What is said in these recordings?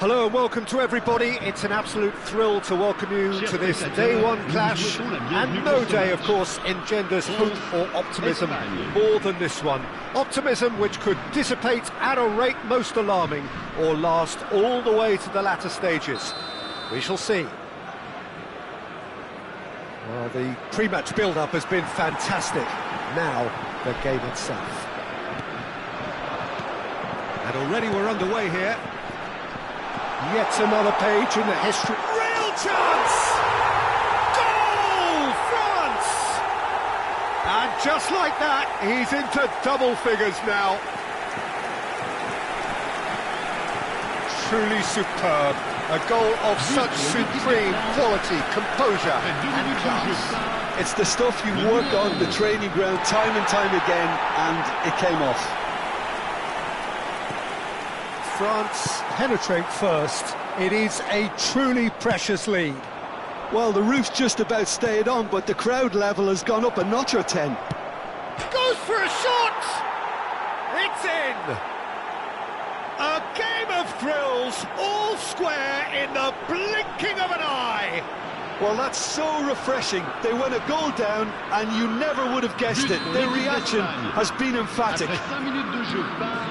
Hello and welcome to everybody. It's an absolute thrill to welcome you to this day one clash, and no day, of course, engenders hope or optimism more than this one. Optimism which could dissipate at a rate most alarming or last all the way to the latter stages. We shall see. Well, the pre-match build-up has been fantastic. Now, the game itself. And already we're underway here. Yet another page in the history. Real chance! Goal! France! And just like that, he's into double figures now. Truly superb. A goal of such supreme quality, composure and class. It's the stuff you work on the training ground time and time again, and it came off. France penetrate first. It is a truly precious lead. Well, the roof's just about stayed on, but the crowd level has gone up a notch or 10. Goes for a shot! It's in! A game of thrills, all square in the blinking of an eye! Well, that's so refreshing. They went a goal down, and you never would have guessed it. Their reaction has been emphatic.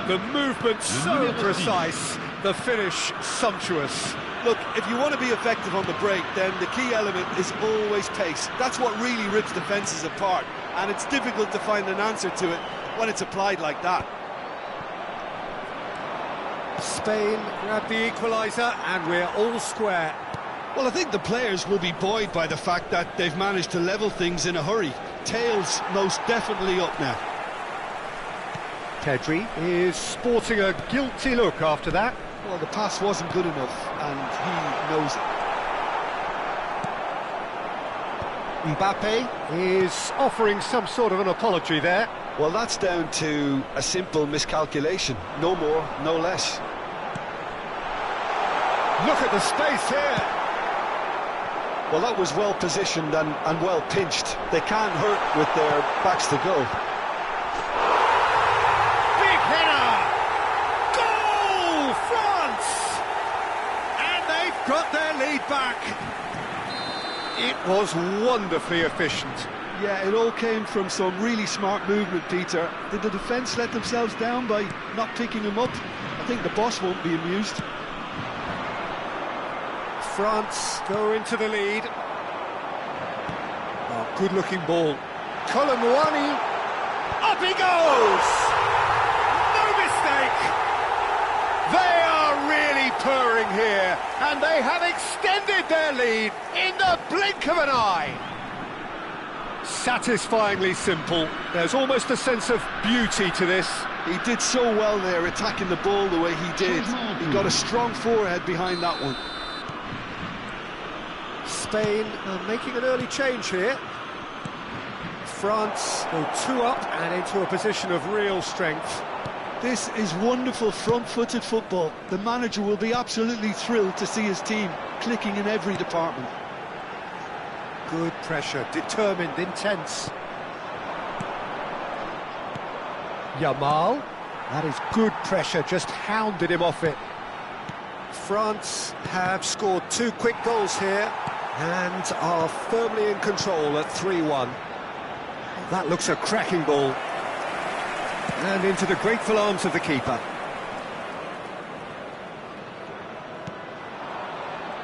The movement so precise, the finish sumptuous. Look, if you want to be effective on the break, then the key element is always pace. That's what really rips defences apart, and it's difficult to find an answer to it when it's applied like that. Spain grab the equaliser, and we're all square. Well, I think the players will be buoyed by the fact that they've managed to level things in a hurry. Tails most definitely up now. Pedri is sporting a guilty look after that. Well, the pass wasn't good enough, and he knows it. Mbappe is offering some sort of an apology there. Well, that's down to a simple miscalculation. No more, no less. Look at the space here. Well, that was well positioned and well pinched. They can't hurt with their backs to go. Big header! Goal, France! And they've got their lead back. It was wonderfully efficient. Yeah, it all came from some really smart movement, Peter. Did the defence let themselves down by not picking him up? I think the boss won't be amused. France go into the lead. Oh, good-looking ball. Colomwani, up he goes! No mistake! They are really purring here, and they have extended their lead in the blink of an eye. Satisfyingly simple. There's almost a sense of beauty to this. He did so well there, attacking the ball the way he did. He got a strong forehead behind that one. Spain are making an early change here. France go 2 up and into a position of real strength. This is wonderful front-footed football. The manager will be absolutely thrilled to see his team clicking in every department. Good pressure, determined, intense. Yamal, that is good pressure, just hounded him off it. France have scored 2 quick goals here and are firmly in control at 3-1. That looks a cracking ball. And into the grateful arms of the keeper.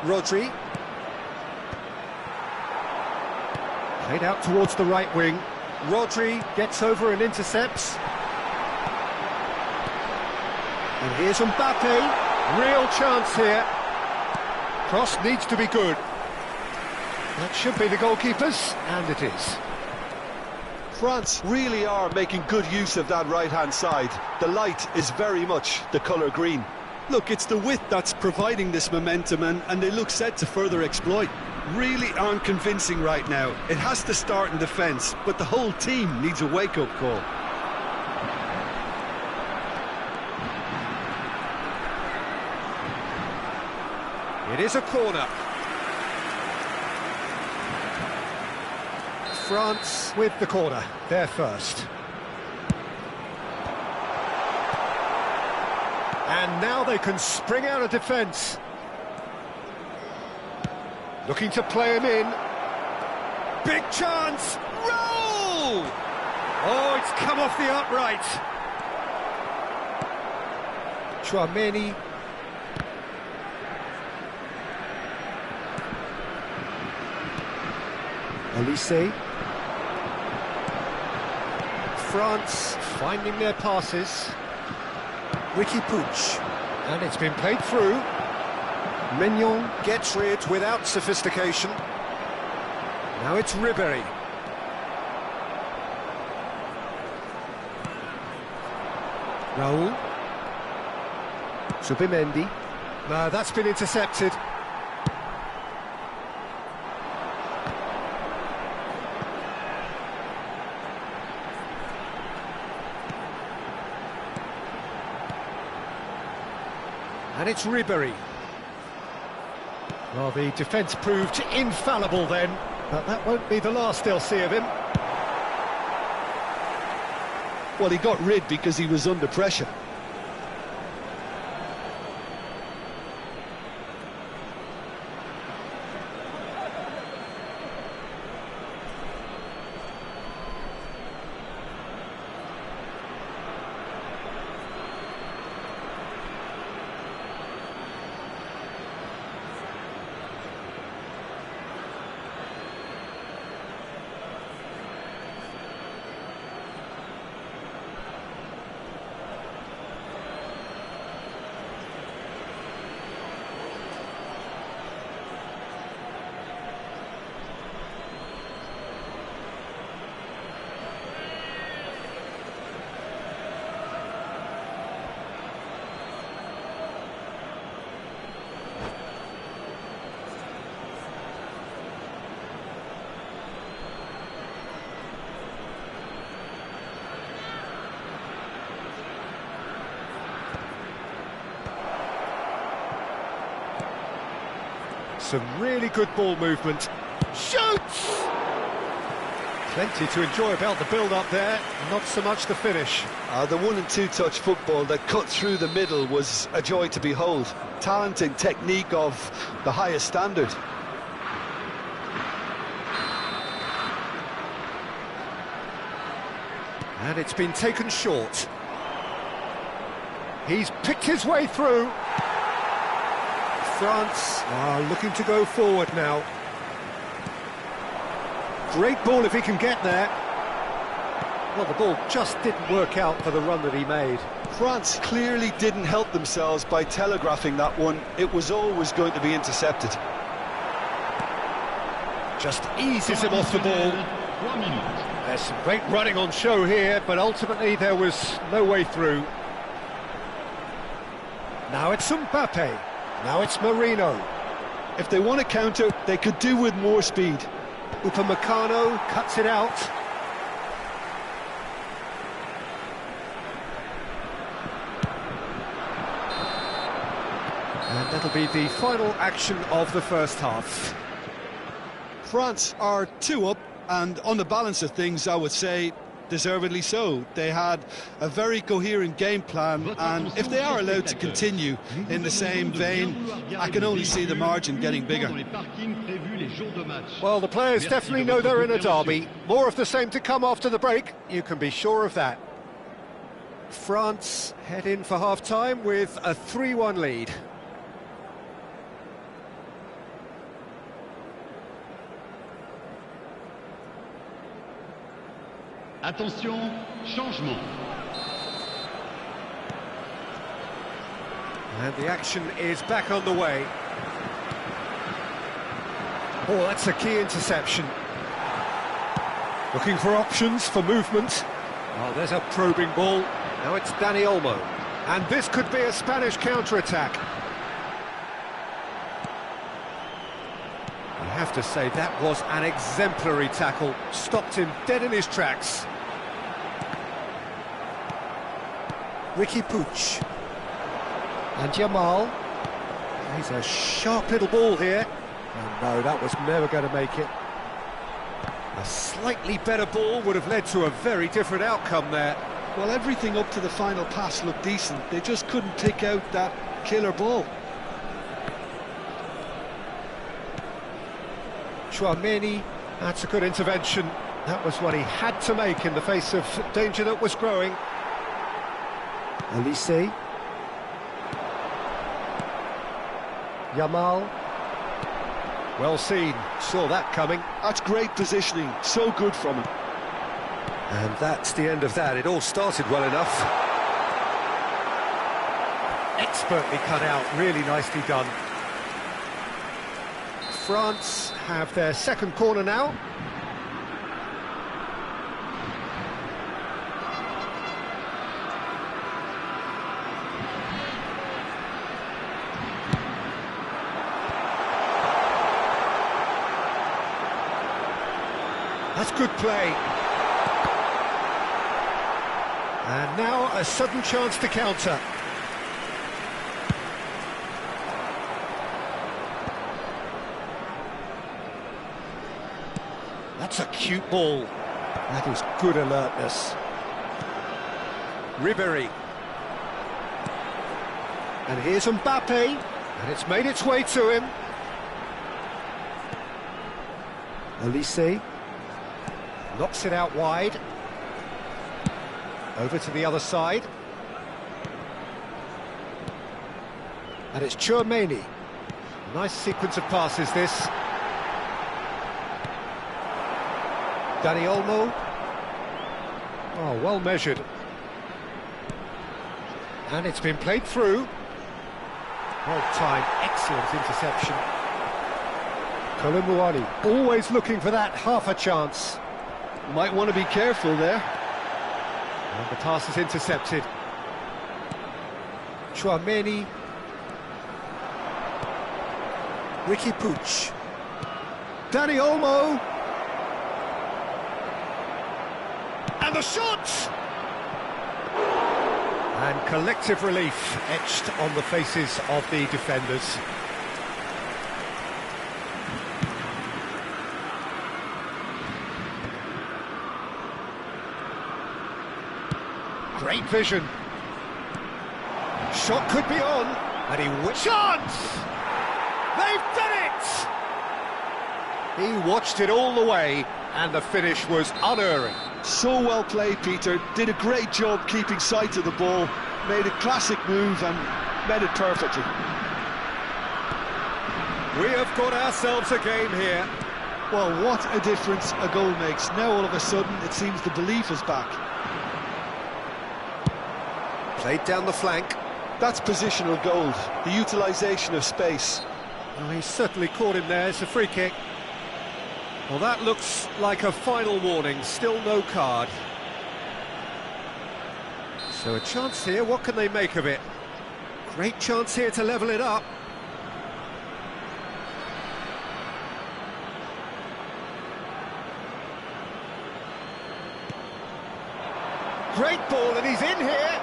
Rodri. Played out towards the right wing. Rodri gets over and intercepts. And here's Mbappe. Real chance here. Cross needs to be good. That should be the goalkeepers, and it is. France really are making good use of that right-hand side. The light is very much the colour green. Look, it's the width that's providing this momentum, and they look set to further exploit. Really aren't convincing right now. It has to start in defence, but the whole team needs a wake-up call. It is a corner. France with the corner, they're first. And now they can spring out of defence. Looking to play him in. Big chance! Roll! Oh, it's come off the upright. Chouameni. Olise. France finding their passes. Ricky Puig. And it's been played through. Mignon gets rid without sophistication. Now it's Ribéry. Raul. Subimendi. No, that's been intercepted. And it's Ribéry. Well, the defence proved infallible then, but that won't be the last they'll see of him. Well, he got rid because he was under pressure. Some really good ball movement. Shoots! Plenty to enjoy about the build-up there, not so much the finish. The 1- and 2-touch football that cut through the middle was a joy to behold. Talent and technique of the highest standard. And it's been taken short. He's picked his way through. France are looking to go forward now. Great ball if he can get there. Well, the ball just didn't work out for the run that he made. France clearly didn't help themselves by telegraphing that one. It was always going to be intercepted. Just eases him off the ball. There's some great running on show here, but ultimately there was no way through. Now it's Mbappe. Now it's Marino. If they want to counter, they could do with more speed. Upamecano cuts it out. And that'll be the final action of the first half. France are 2 up, and on the balance of things, I would say deservedly so. They had a very coherent game plan, and if they are allowed to continue in the same vein, I can only see the margin getting bigger. Well, the players definitely know they're in a derby. More of the same to come after the break, you can be sure of that. France head in for half-time with a 3-1 lead. Attention, changement. And the action is back on the way. Oh, that's a key interception. Looking for options for movement. Oh, there's a probing ball. Now it's Dani Olmo. And this could be a Spanish counter-attack. I have to say, that was an exemplary tackle. Stopped him dead in his tracks. Ricky Puig. And Jamal. He's a sharp little ball here. And no, that was never going to make it. A slightly better ball would have led to a very different outcome there. Well, everything up to the final pass looked decent. They just couldn't pick out that killer ball. Chouameni, that's a good intervention. That was what he had to make in the face of danger that was growing. Elise. Yamal. Well seen, saw that coming. That's great positioning, so good from him. And that's the end of that. It all started well enough. Expertly cut out, really nicely done. France have their second corner now. That's good play. And now a sudden chance to counter. That's a cute ball. That is good alertness. Ribéry. And here's Mbappe. And it's made its way to him. Elise. Knocks it out wide. Over to the other side. And it's Chouameni. Nice sequence of passes, this. Dani Olmo. Oh, well measured. And it's been played through. Well timed, excellent interception. Koulibaly, always looking for that half a chance. Might want to be careful there. And the pass is intercepted. Chouameni. Ricky Puig. Dani Olmo. And the shot! And collective relief etched on the faces of the defenders. Great vision. Shot could be on, and he chance! They've done it! He watched it all the way, and the finish was unerring. So well played, Peter. Did a great job keeping sight of the ball. Made a classic move and made it perfectly. We have got ourselves a game here. Well, what a difference a goal makes. Now all of a sudden it seems the belief is back. Played down the flank. That's positional gold, the utilisation of space. Well, he's certainly caught him there. It's a free kick. Well, that looks like a final warning. Still no card. So a chance here. What can they make of it? Great chance here to level it up. Great ball, and he's in here.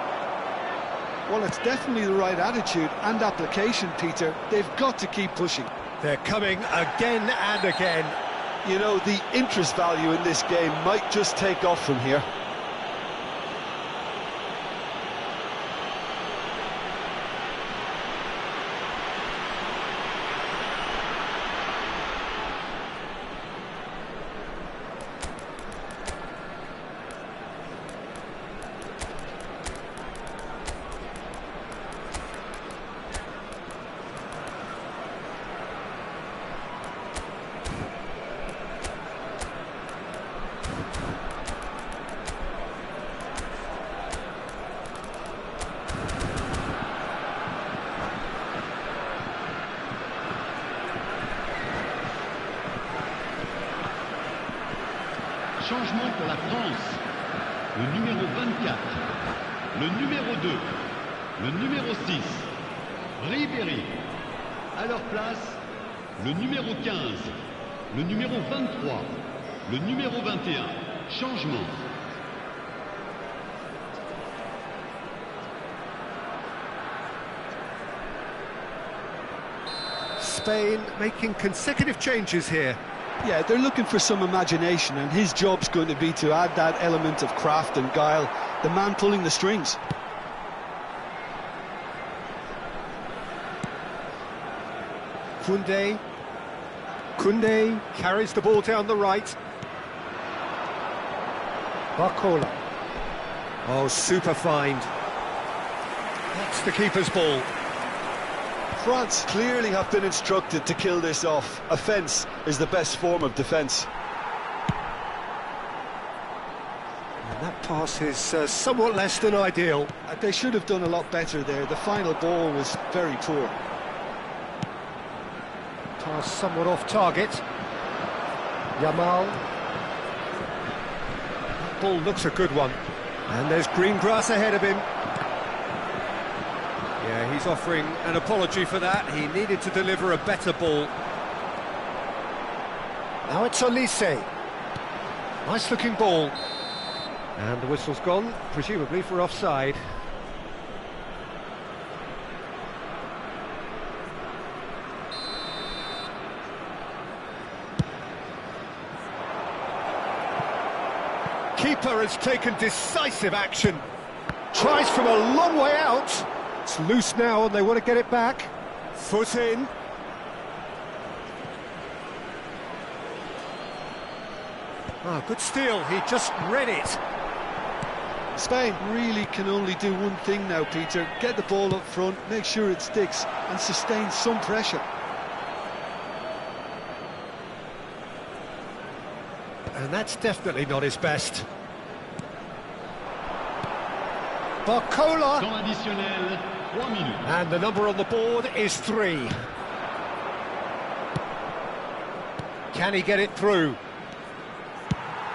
Well, it's definitely the right attitude and application, Peter. They've got to keep pushing. They're coming again and again. You know, the interest value in this game might just take off from here. Changement pour la France. Le numéro 24, le numéro 2, le numéro 6, Ribéry. À leur place, le numéro 15, le numéro 23, le numéro 21. Changement. Spain making consecutive changes here. Yeah, they're looking for some imagination, and his job's going to be to add that element of craft and guile the man pulling the strings. Kunde carries the ball down the right. Barcola. Oh, super find. That's the keeper's ball. France clearly have been instructed to kill this off. Offence is the best form of defence. And that pass is somewhat less than ideal. They should have done a lot better there. The final ball was very poor. Pass somewhat off target. Yamal. That ball looks a good one. And there's green grass ahead of him. Yeah, he's offering an apology for that. He needed to deliver a better ball. Now it's Olise. Nice looking ball. And the whistle's gone, presumably for offside. Keeper has taken decisive action. Tries from a long way out. It's loose now and they want to get it back. Foot in. Ah, good steal. He just read it. Spain really can only do one thing now, Peter. Get the ball up front, make sure it sticks, and sustain some pressure. And that's definitely not his best. Barcola. Temps additionnel, 3 minutes. And the number on the board is 3. Can he get it through?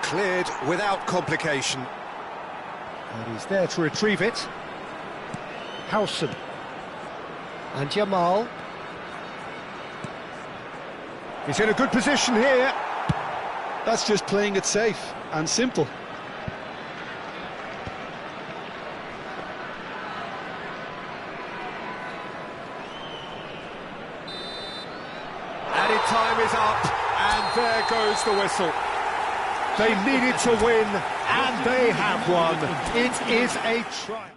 Cleared without complication. And he's there to retrieve it. Howson. And Yamal. He's in a good position here. That's just playing it safe and simple. Added time is up, and there goes the whistle. They needed to win, and they have won. It is a triumph.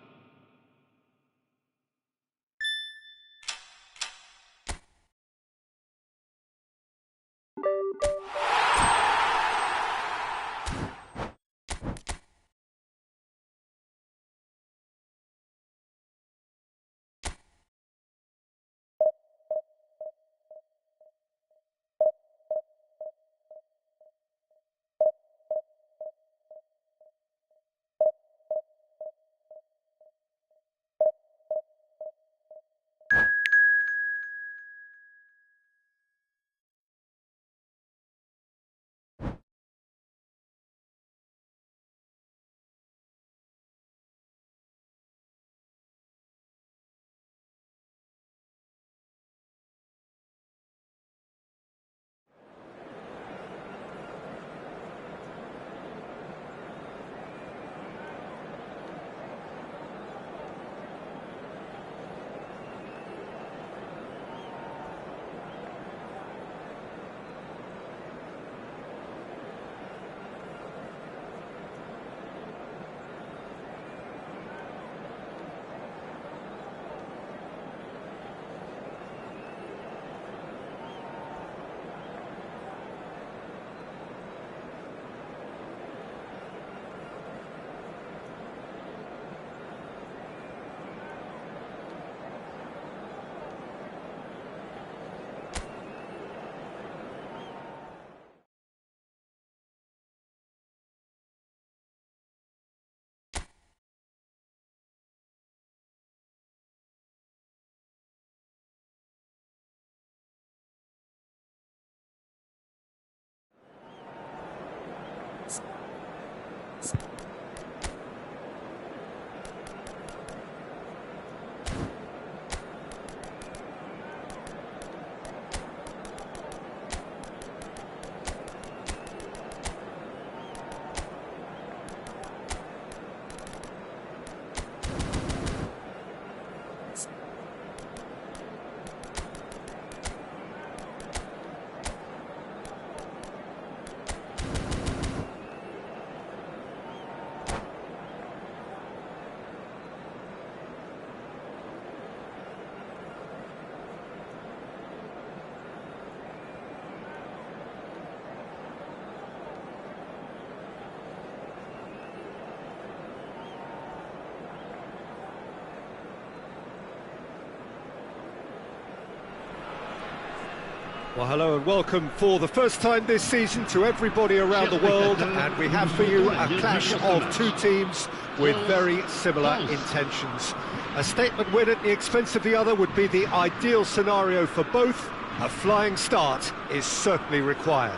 Well, hello and welcome for the first time this season to everybody around the world, and we have for you a clash of two teams with very similar intentions. A statement win at the expense of the other would be the ideal scenario for both. A flying start is certainly required.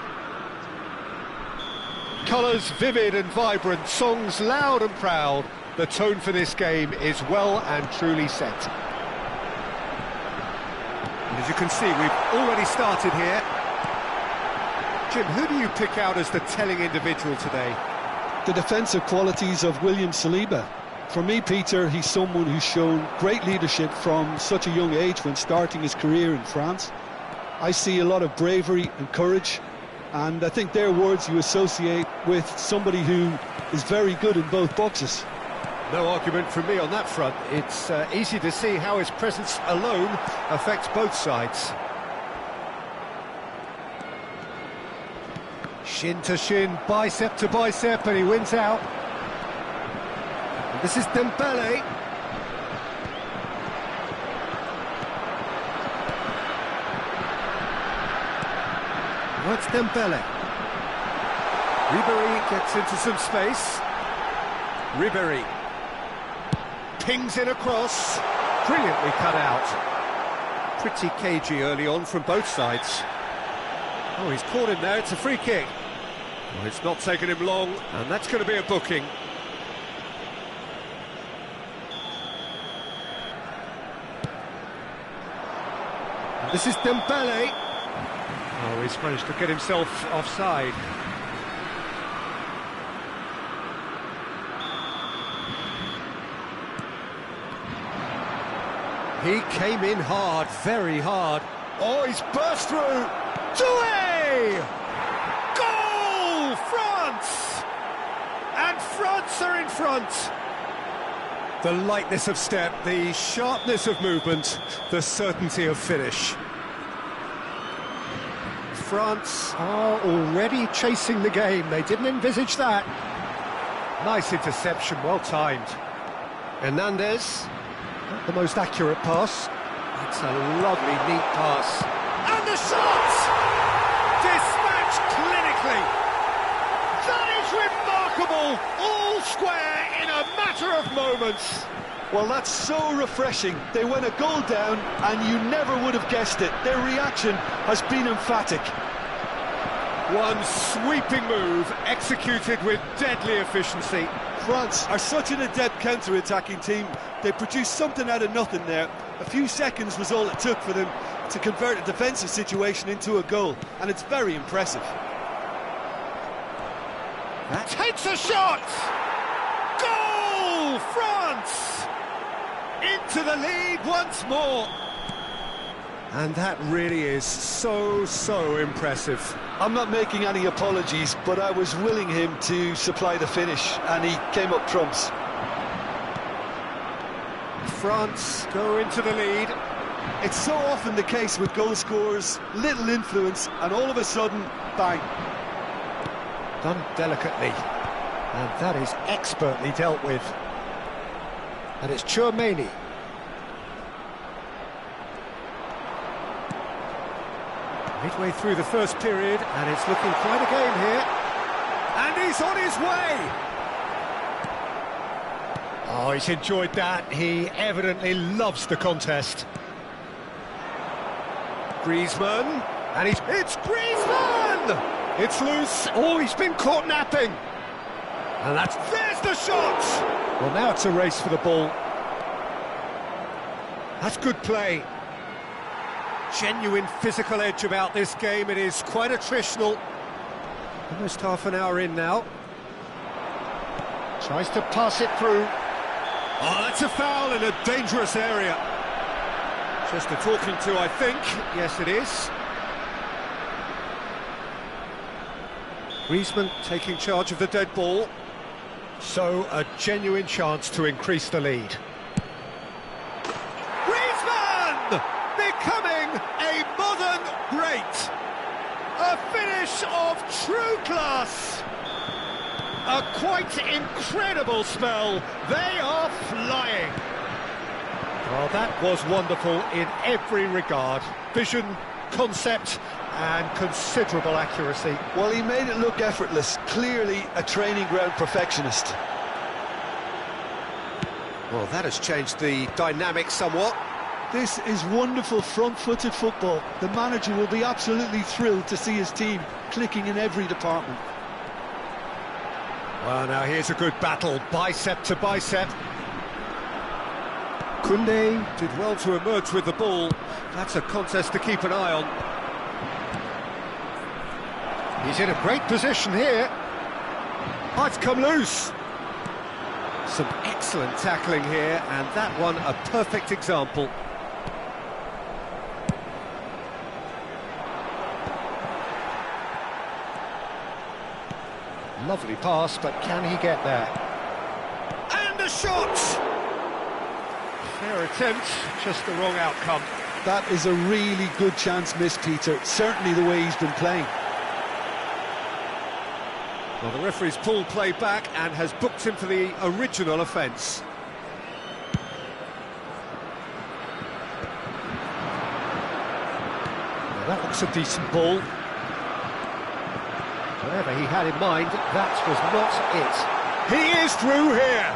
Colours vivid and vibrant, songs loud and proud. The tone for this game is well and truly set. As you can see, we've already started here. Jim, who do you pick out as the telling individual today? The defensive qualities of William Saliba. For me, Peter, he's someone who's shown great leadership from such a young age when starting his career in France. I see a lot of bravery and courage, and I think they're words you associate with somebody who is very good in both boxes. No argument from me on that front. It's easy to see how his presence alone affects both sides. Shin to shin, bicep to bicep, and he wins out. And this is Dembele. What's Dembele? Ribéry gets into some space. Ribéry pings in across, brilliantly cut out. Pretty cagey early on from both sides. Oh, he's caught him there, it's a free kick. Well, it's not taken him long, and that's going to be a booking. And this is Dembele. Oh, he's managed to get himself offside. He came in hard, very hard. Oh, he's burst through. Doué! Goal! France! And France are in front. The lightness of step, the sharpness of movement, the certainty of finish. France are already chasing the game. They didn't envisage that. Nice interception, well timed. Hernandez. Not the most accurate pass. It's a lovely, neat pass. And the shot! Dispatched clinically. That is remarkable. All square in a matter of moments. Well, that's so refreshing. They went a goal down, and you never would have guessed it. Their reaction has been emphatic. One sweeping move, executed with deadly efficiency. France are such an adept counter-attacking team. They produced something out of nothing there. A few seconds was all it took for them to convert a defensive situation into a goal, and it's very impressive. That takes a shot! Goal! France! Into the lead once more. And that really is so impressive. I'm not making any apologies, but I was willing him to supply the finish, and he came up trumps. France go into the lead. It's so often the case with goal scorers, little influence, and all of a sudden, bang. Done delicately, and that is expertly dealt with. And it's Tchouaméni. Midway through the first period, and it's looking quite a game here. And he's on his way! Oh, he's enjoyed that. He evidently loves the contest. Griezmann, and it's Griezmann! It's loose. Oh, he's been caught napping. And there's the shot! Well, now it's a race for the ball. That's good play. Genuine physical edge about this game. It is quite attritional. Almost half an hour in now. Tries to pass it through. Oh, that's a foul in a dangerous area. Just a talking to, I think. Yes, it is. Griezmann taking charge of the dead ball. So, a genuine chance to increase the lead. Griezmann! Becoming a modern great. A finish of true class. A quite incredible spell. They are flying. Well, that was wonderful in every regard. Vision, concept, and considerable accuracy. Well, he made it look effortless. Clearly a training ground perfectionist. Well, that has changed the dynamic somewhat. This is wonderful front-footed football. The manager will be absolutely thrilled to see his team clicking in every department. Well, now here's a good battle, bicep to bicep. Koundé did well to emerge with the ball. That's a contest to keep an eye on. He's in a great position here. Oh, it's come loose. Some excellent tackling here, and that one a perfect example. Lovely pass, but can he get there? And a shot! Fair attempt, just the wrong outcome. That is a really good chance missed, Peter. Certainly the way he's been playing. Well, the referee's pulled play back and has booked him for the original offence. Well, that looks a decent ball. Whatever he had in mind, that was not it. He is through here!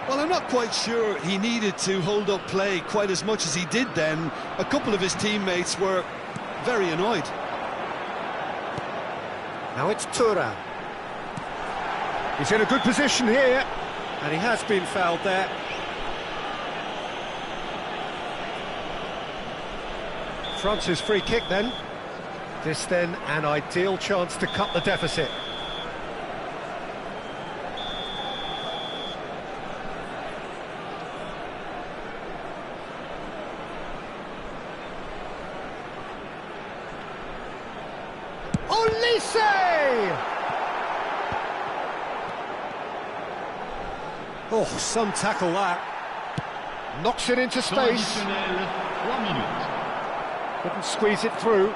Well, I'm not quite sure he needed to hold up play quite as much as he did then. A couple of his teammates were very annoyed. Now it's Thuram. He's in a good position here, and he has been fouled there. France's free kick then. This then an ideal chance to cut the deficit. Oh, some tackle that. Knocks it into space. Couldn't squeeze it through.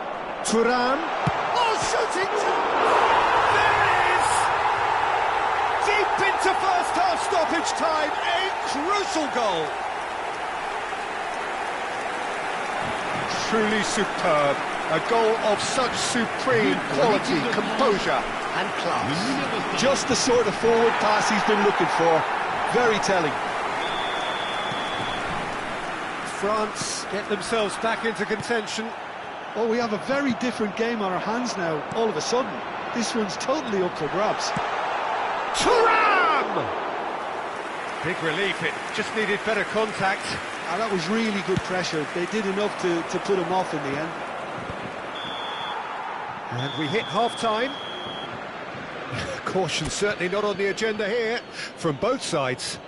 Thuram. Oh, shooting chance! There it is! Deep into first half stoppage time. A crucial goal. Truly superb. A goal of such supreme quality, composure and class. Just the sort of forward pass he's been looking for. Very telling. France get themselves back into contention. Oh, we have a very different game on our hands now, all of a sudden. This one's totally up for grabs. Thuram! Big relief, it just needed better contact. And that was really good pressure. They did enough to put him off in the end. And we hit half-time. Caution certainly not on the agenda here, from both sides.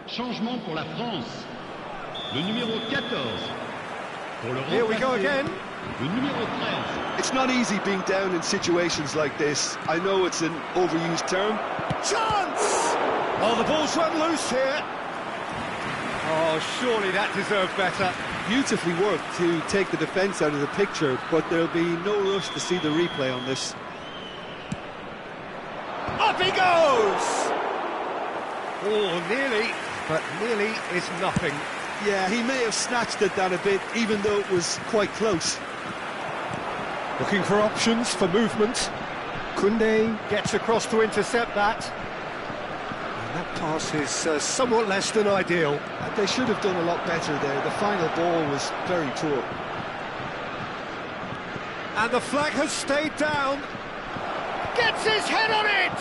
Changement pour la France. Le numéro 14. Pour le Here we go again. Le numéro 13. It's not easy being down in situations like this. I know it's an overused term. Chance! Oh, the ball's run loose here. Oh, surely that deserved better. Beautifully worked to take the defence out of the picture, but there'll be no rush to see the replay on this. Up he goes! Oh, nearly, but nearly is nothing. Yeah, he may have snatched at that a bit, even though it was quite close. Looking for options for movement. Koundé gets across to intercept that. And that pass is somewhat less than ideal. They should have done a lot better there. The final ball was very poor. And the flag has stayed down. Gets his head on it!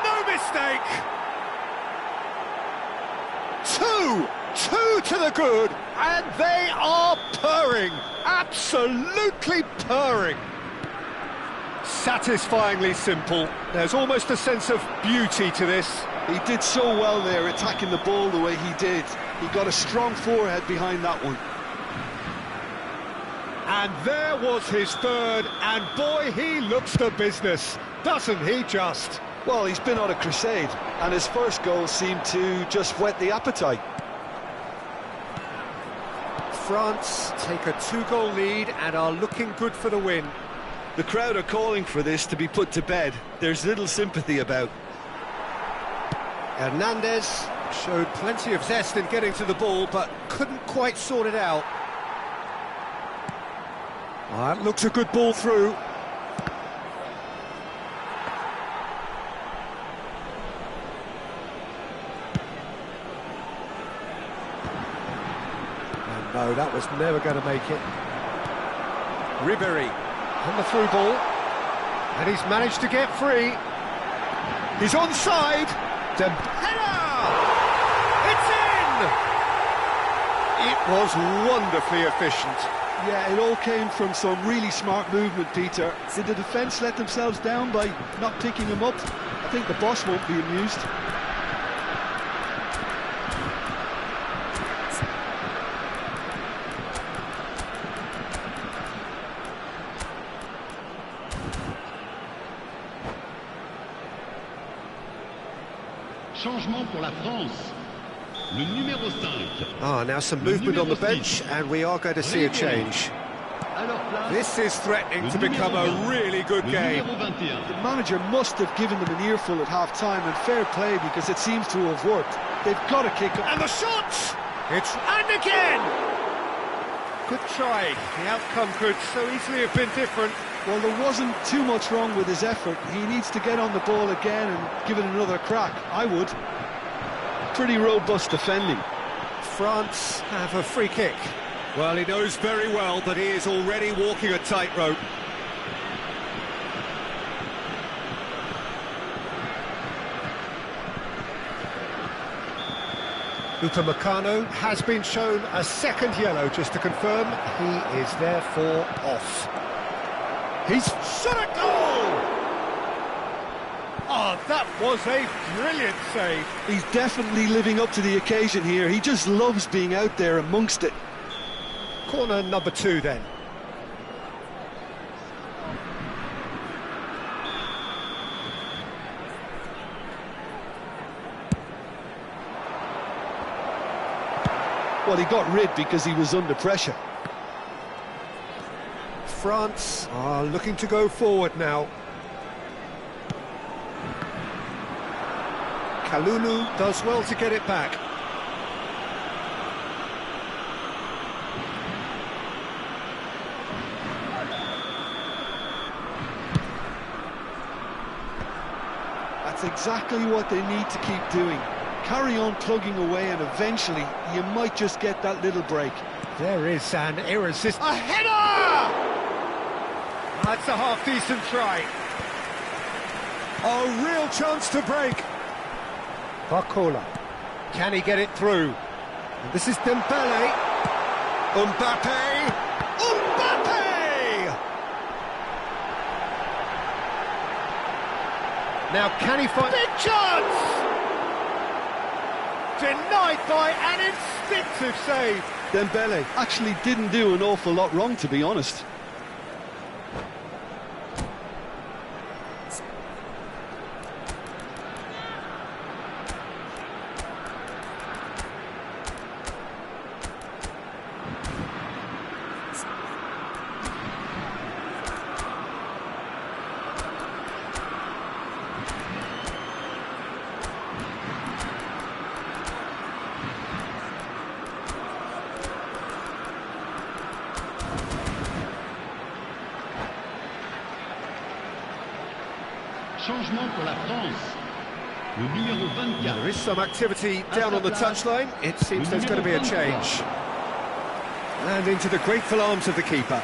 No mistake! Two to the good, and they are purring, absolutely purring. Satisfyingly simple. There's almost a sense of beauty to this. He did so well there, attacking the ball the way he did. He got a strong forehead behind that one. And there was his third, and boy, he looks the business, doesn't he just? Well, he's been on a crusade, and his first goal seemed to just whet the appetite. France take a 2-goal lead and are looking good for the win. The crowd are calling for this to be put to bed. There's little sympathy about. Hernandez showed plenty of zest in getting to the ball, but couldn't quite sort it out. That looks a good ball through. And no, that was never going to make it. Ribéry on the through ball, and he's managed to get free. He's onside. Header! It's in! It was wonderfully efficient. Yeah, it all came from some really smart movement, Peter. Did the defence let themselves down by not picking him up? I think the boss won't be amused. Changement pour la France. Le numéro 5. Now some movement on the bench, and we are going to see a change. This is threatening to become a really good game. The manager must have given them an earful at half-time, and fair play, because it seems to have worked. They've got to kick up. And the shot! And again! Good try. The outcome could so easily have been different. Well, there wasn't too much wrong with his effort. He needs to get on the ball again and give it another crack. I would. Pretty robust defending. France have a free kick. Well, he knows very well that he is already walking a tightrope. Upamecano has been shown a second yellow, just to confirm. He is therefore off. He's shot a goal! Oh, that was a brilliant save. He's definitely living up to the occasion here. He just loves being out there amongst it. Corner number 2 then. Well, he got rid because he was under pressure. France are looking to go forward now. Kalulu does well to get it back. That's exactly what they need to keep doing. Carry on plugging away, and eventually you might just get that little break. There is an irresistible... A header! That's a half-decent try. A real chance to break. Barcola. Can he get it through? And this is Dembele. Mbappe! Mbappe! Now can he find... Big chance! Denied by an instinctive save. Dembele actually didn't do an awful lot wrong, to be honest. Changement pour la France. Le numéro 24. There is some activity down on the touchline. It seems there's going to be a change. And into the grateful arms of the keeper.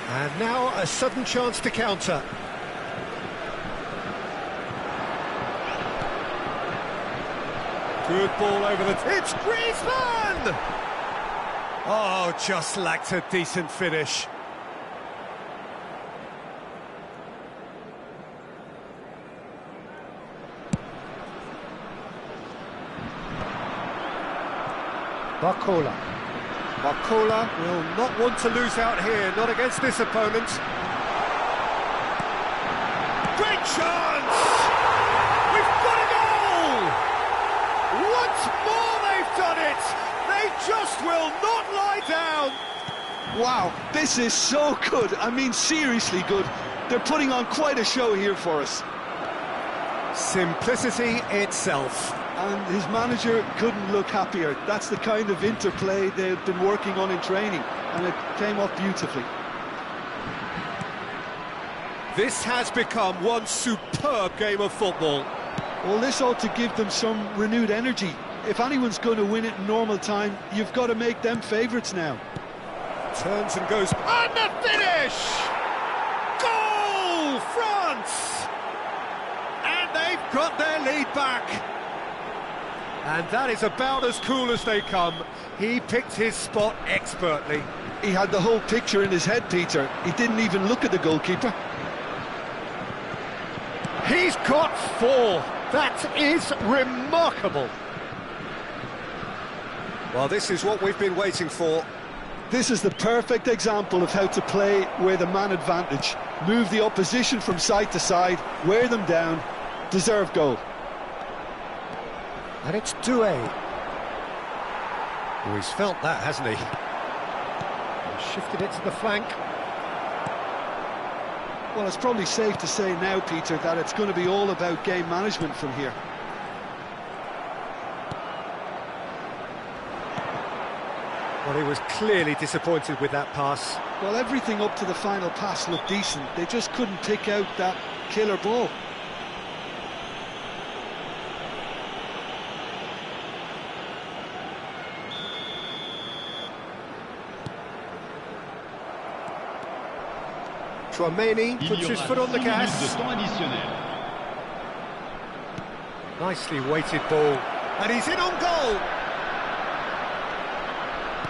And now a sudden chance to counter. Good ball over the... It's Griezmann! Oh, just lacked a decent finish. Barcola. Barcola will not want to lose out here, not against this opponent. Great chance! We've got a goal! Once more they've done it! They just will not lie down. Wow, this is so good. I mean, seriously good. They're putting on quite a show here for us. Simplicity itself. And his manager couldn't look happier. That's the kind of interplay they've been working on in training, and it came off beautifully. This has become one superb game of football. Well, this ought to give them some renewed energy. If anyone's going to win it in normal time, you've got to make them favourites now. Turns and goes, and the finish! Goal, France! And they've got their lead back. And that is about as cool as they come. He picked his spot expertly. He had the whole picture in his head, Peter. He didn't even look at the goalkeeper. He's got 4. That is remarkable. Well, this is what we've been waiting for. This is the perfect example of how to play with a man advantage. Move the opposition from side to side, wear them down, deserve goal. And it's Doué. Oh, he's felt that, hasn't he? He's shifted it to the flank. Well, it's probably safe to say now, Peter, that it's going to be all about game management from here. Well, he was clearly disappointed with that pass. Well, everything up to the final pass looked decent. They just couldn't pick out that killer ball. Chouameni puts his foot on the gas. Nicely weighted ball. And he's in on goal!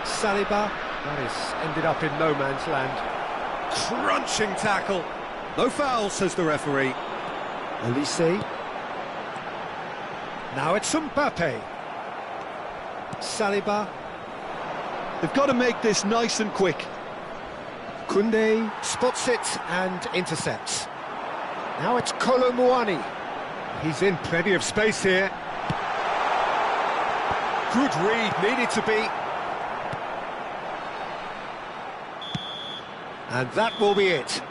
Saliba, that has ended up in no man's land. Crunching tackle. No foul, says the referee. Olise. Now it's Mbappe. Saliba. They've got to make this nice and quick. Koundé spots it and intercepts. Now it's Kolo Muani. He's in plenty of space here. Good read, needed to be. And that will be it.